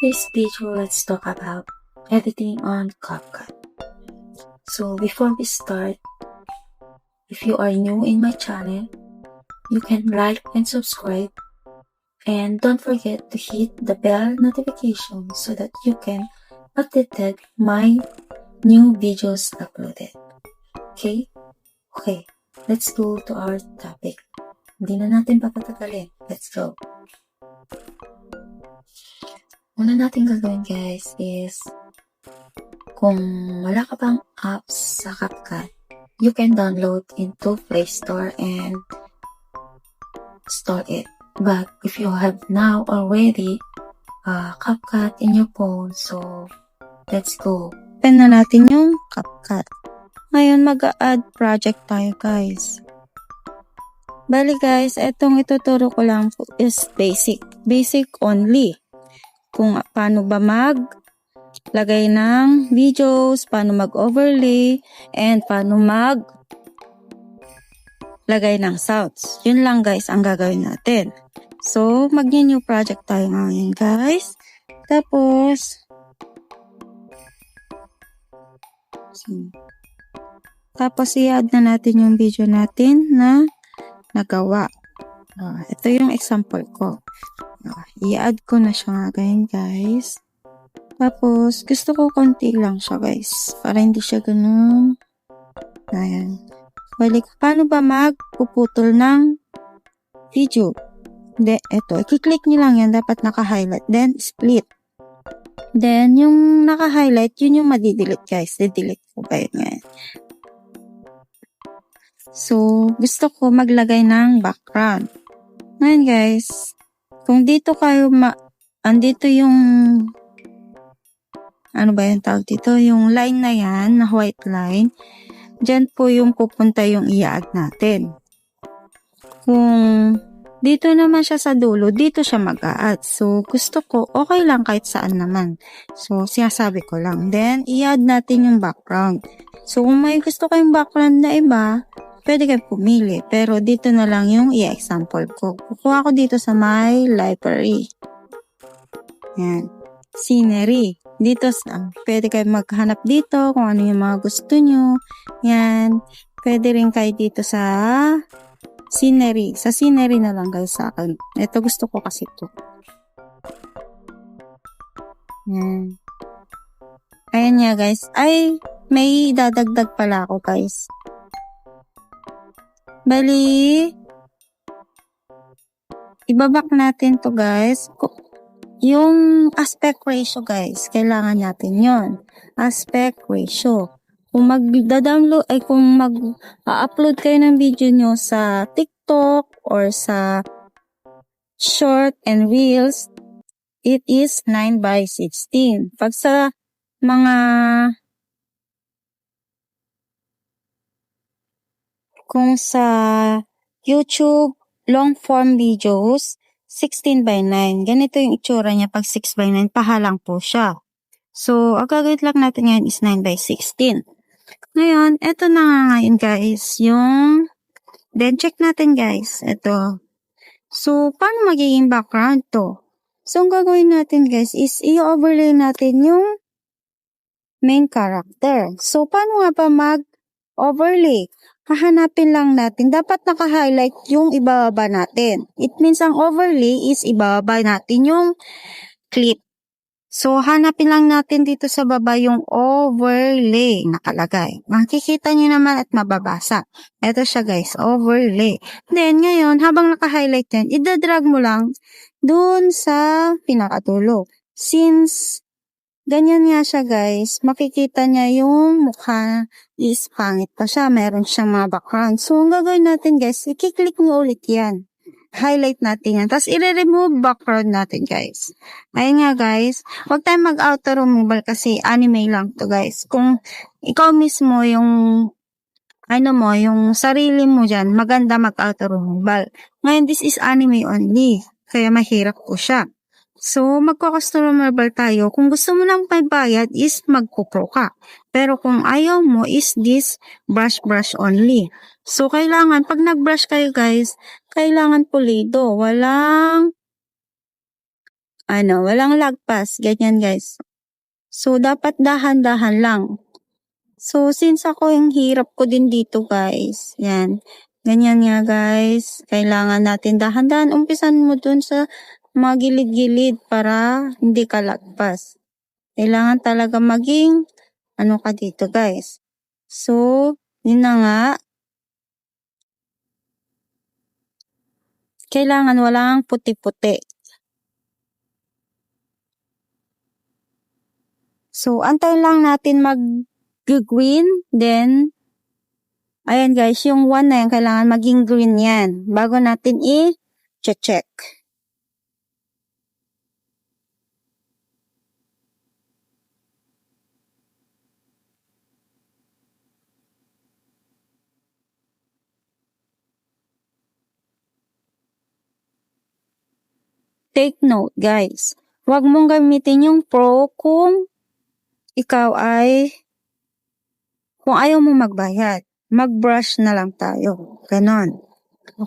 This video, let's talk about editing on CapCut. So before we start, if you are new in my channel, you can like and subscribe, and don't forget to hit the bell notification so that you can update my new videos uploaded. Okay, let's go to our topic. Hindi na natin papatagalin. Let's go. Una natin gagawin guys is, kung wala ka pang apps sa CapCut, you can download into Play Store and install it. But if you have now already CapCut in your phone, so let's go. Open na natin yung CapCut. Ngayon mag-add project tayo guys. Bali guys, itong ituturo ko lang is basic. Basic only. Kung paano ba maglagay ng videos, paano mag-overlay, and paano maglagay ng sounds. Yun lang guys ang gagawin natin. So, mag-new project tayo ngayon guys. Tapos i-add na natin yung video natin na nagawa. Ito yung example ko. I-add ko na siya ngayon guys. Tapos, gusto ko konti lang siya guys. Para hindi siya ganun. Ayan. Balik, paano ba magpuputol ng video? Ito, i-click nyo lang yan. Dapat naka-highlight. Then, split. Then, yung naka-highlight, yun yung madidelete guys. Didelete ko ba yun ngayon? So, gusto ko maglagay ng background. Ngayon guys, kung dito kayo andito yung ano ba yung tawag dito? Yung line na yan, na white line, dyan po yung pupunta yung i-add natin. Kung dito naman siya sa dulo, dito siya mag-a-add. So, gusto ko, okay lang kahit saan naman. So, sinasabi ko lang. Then, i-add natin yung background. So, kung may gusto kayong background na iba, pwede kayong pumili. Pero, dito na lang yung i-example ko. Kukuha ko dito sa my library. Yan. Scenery. Dito, pwede kayong maghanap dito kung ano yung mga gusto nyo. Yan. Pwede rin kayo dito sa scenery. Sa scenery na lang guys sa akin. Ito gusto ko kasi ito. Yan. Ayan nga guys. Ay, may dadagdag pala ako guys. Bali, ibabak natin to guys. Yung aspect ratio guys, kailangan natin yon. Aspect ratio. Kung mag-download ay kung mag-upload kayo ng video nyo sa TikTok or sa short and reels, it is 9:16. Pag sa mga kung sa YouTube long form videos, 16:9. Ganito yung itsura niya pag 6:9. Pahalang po siya. So, ang gagawin lang natin ngayon is 9:16. Ngayon, eto na nga ngayon guys, then check natin guys, eto. So, paano magiging background to? So, ang gagawin natin guys is i-overlay natin yung main character. So, paano nga ba mag-overlay? Hahanapin lang natin. Dapat naka-highlight yung ibababa natin. It means ang overlay is ibababa natin yung clip. So, hanapin lang natin dito sa baba yung overlay nakalagay. Makikita nyo naman at mababasa. Ito siya guys, overlay. Then, ngayon, habang naka-highlight yan, idadrag mo lang dun sa pinakatulo. Since ganyan nga siya guys, makikita niya yung mukha is pangit pa siya. Meron siyang mga background. So, ang gagawin natin guys, i-click mo ulit yan. Highlight natin yan. Tapos, i-remove background natin guys. Ayun nga guys, huwag tayong mag-auto removal kasi anime lang to guys. Kung ikaw mismo yung yung sarili mo dyan, maganda mag-auto removal. Ngayon, this is anime only. Kaya mahirap po siya. So, magko-customizable tayo. Kung gusto mo nang bayad is magpo-pro ka. Pero kung ayaw mo is this brush only. So, kailangan, pag nag-brush kayo guys, kailangan pulido. Walang walang lagpas. Ganyan guys. So, dapat dahan-dahan lang. So, since ako yung hirap ko din dito guys. Yan. Ganyan nga guys. Kailangan natin dahan-dahan. Umpisan mo dun sa mga gilid-gilid para hindi ka lagpas. Kailangan talaga maging ka dito guys. So, yun na nga. Kailangan walang puti-puti. So, antayin lang natin mag-green. Then, ayan guys, yung 1 na yan, kailangan maging green yan. Bago natin i-check. Take note guys, huwag mong gamitin yung Pro kung ayaw mo magbayad. Mag-brush na lang tayo. Ganon.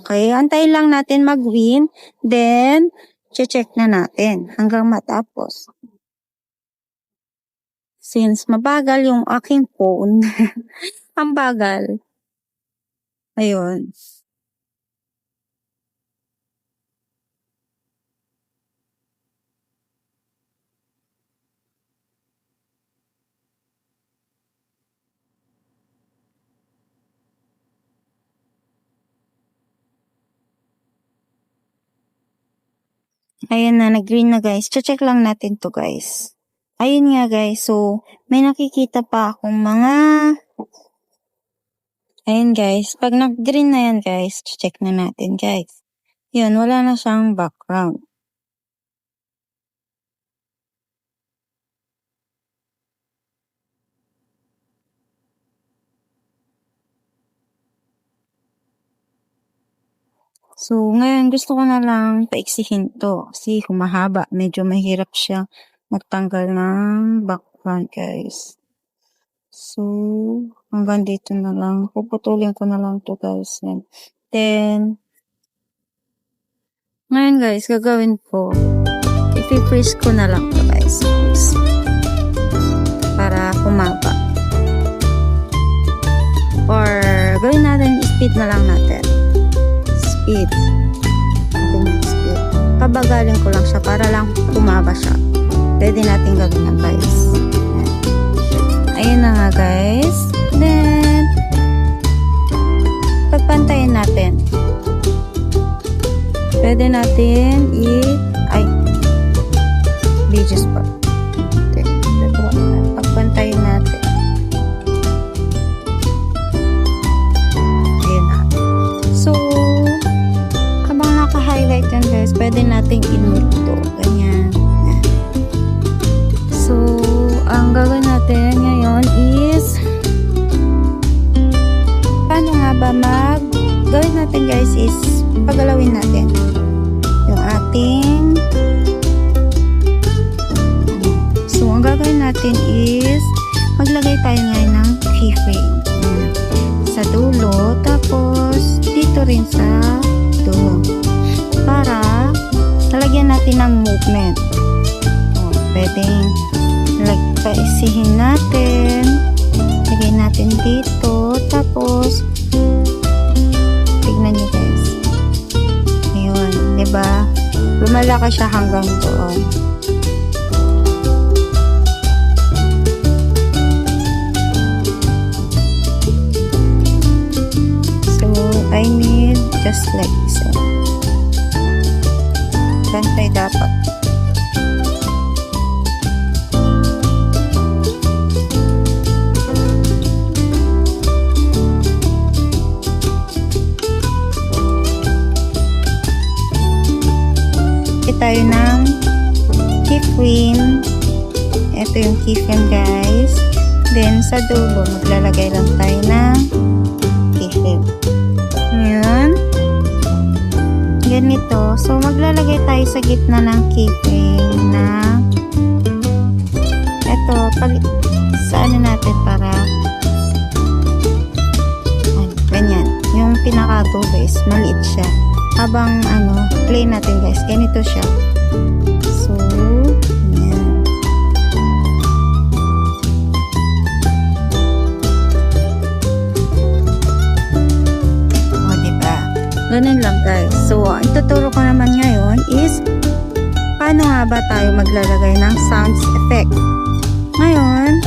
Okay, antayin lang natin mag-win, then check na natin hanggang matapos. Since mabagal yung aking phone, ang bagal. Ayun. Ayan na, nag-green na guys. Check lang natin to guys. Ayun nga guys, so may nakikita pa akong mga... Ayan guys, pag nag-green na yan guys, check na natin guys. Yun, wala na siyang background. So, ngayon gusto ko na lang paiksihin to kasi humahaba. Medyo mahirap siya magtanggal ng background guys. So, hanggang dito na lang. Puputulin ko na lang to guys. Then, ngayon guys, gagawin ko, i-freeze ko na lang to guys. Para humaba. Or, gawin natin, speed na lang natin. Speed. Pabagalin ko lang siya para lang humaba siya. Pwede natin gawin na guys. Ayun na nga guys. Then, pagpantayin natin. Pwede natin video spot. Okay. Pagpantayin natin. Ayun na. So, habang naka-highlight yan guys, pwede nating in-move to. Ganyan. So, ang gagawin natin ngayon is paano nga ba gawin natin guys is pagalawin natin yung ating so, ang gagawin natin is maglagay tayo ngayon ng keyframe sa dulo, tapos dito rin sa dulo para lalagyan natin ng movement. Pwedeng paisihin natin, lagay natin dito, tapos tignan nyo guys, ayun, diba lumalaki siya hanggang doon. So I need just like this. Bantay dapat. Tayo ng keyframe. Ito yung keyframe guys. Then sa dulo maglalagay lang tayo ng keyframe. Ngayon ganito. So maglalagay tayo sa gitna ng keyframe na ito sa ano natin para ganyan. Yung pinaka-dulo is maliit siya. Habang play natin guys, ganito siya. So, Ganun lang guys. So, ang tuturo ko naman ngayon is paano nga ba tayo maglalagay ng sounds effect. Ngayon,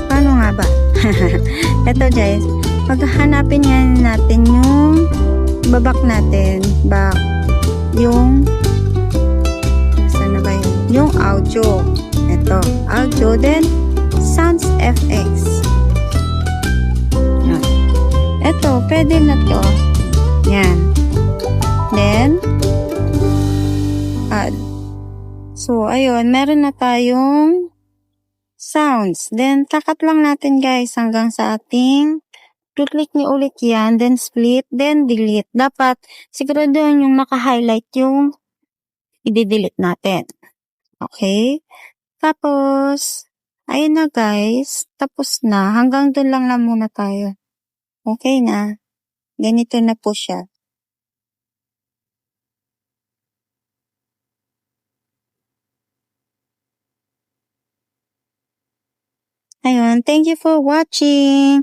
paano nga ba? Ito guys, paghahanapin nga natin yung babak natin. Back. Yung saan na ba yun? Yung audio. Ito, audio. Then, sounds FX. Yan. Ito, pwede na to. Yan. Then, add. So, ayun, meron na tayong sounds. Then, takat lang natin guys hanggang sa ating click niyo ulit yan, then split, then delete. Dapat, siguraduhin yung naka-highlight yung i-delete natin. Okay? Tapos, ayun na guys. Tapos na. Hanggang doon lang na muna tayo. Okay na. Ganito na po siya. Ayun. Thank you for watching.